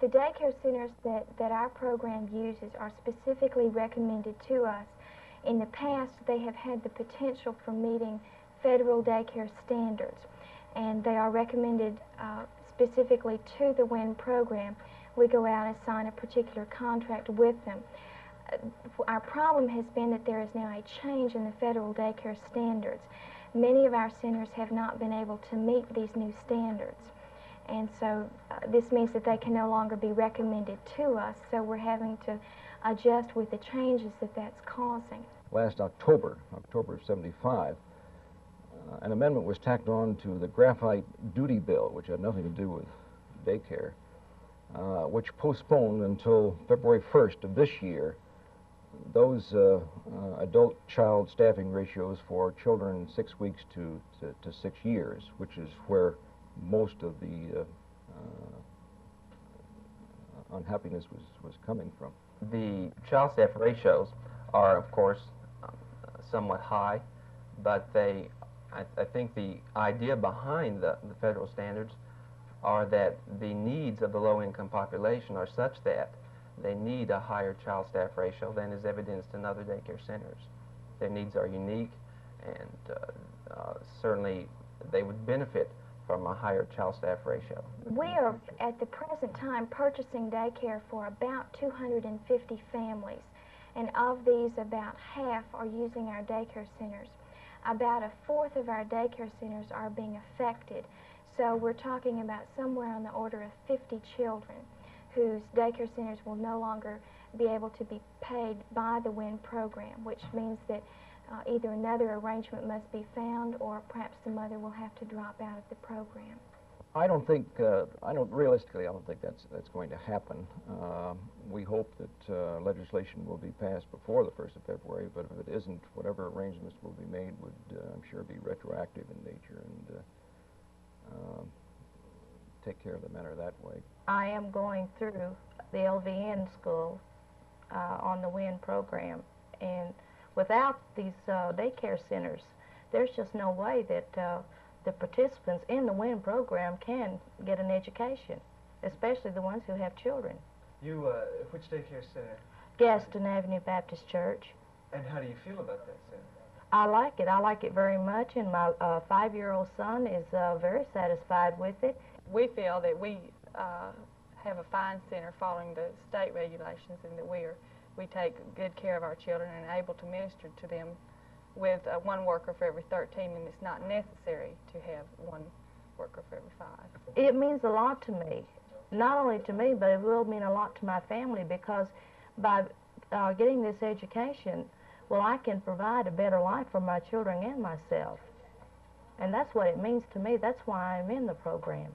The daycare centers that our program uses are specifically recommended to us. In the past, they have had the potential for meeting federal daycare standards, and they are recommended specifically to the WIN program. We go out and sign a particular contract with them. Our problem has been that there is now a change in the federal daycare standards. Many of our centers have not been able to meet these new standards, and so this means that they can no longer be recommended to us, so we're having to adjust with the changes that that's causing. Last October of '75, an amendment was tacked on to the graphite duty bill, which had nothing to do with daycare, which postponed until February 1st of this year those adult-child staffing ratios for children 6 weeks to 6 years, which is where most of the unhappiness was coming from. The child staff ratios are, of course, somewhat high, but I think the idea behind the federal standards are that the needs of the low-income population are such that they need a higher child staff ratio than is evidenced in other daycare centers. Their needs are unique, and certainly they would benefit from a higher child staff ratio. We are, at the present time, purchasing daycare for about 250 families, and of these, about half are using our daycare centers. About a fourth of our daycare centers are being affected, so we're talking about somewhere on the order of 50 children whose daycare centers will no longer be able to be paid by the WIN program, which means that either another arrangement must be found, or perhaps the mother will have to drop out of the program. I don't think, realistically, I don't think that's going to happen. We hope that legislation will be passed before the 1st of February, but if it isn't, whatever arrangements will be made would, I'm sure, be retroactive in nature and take care of the matter that way. I am going through the LVN school on the WIN program, and without these daycare centers, there's just no way that the participants in the WIN program can get an education, especially the ones who have children. You, which daycare center? Gaston Avenue Baptist Church. And how do you feel about that center? I like it. I like it very much, and my 5-year-old son is very satisfied with it. We feel that we have a fine center following the state regulations, and that we take good care of our children and are able to minister to them with 1 worker for every 13, and it's not necessary to have 1 worker for every 5. It means a lot to me. Not only to me, but it will mean a lot to my family, because by getting this education, well, I can provide a better life for my children and myself. And that's what it means to me. That's why I'm in the program.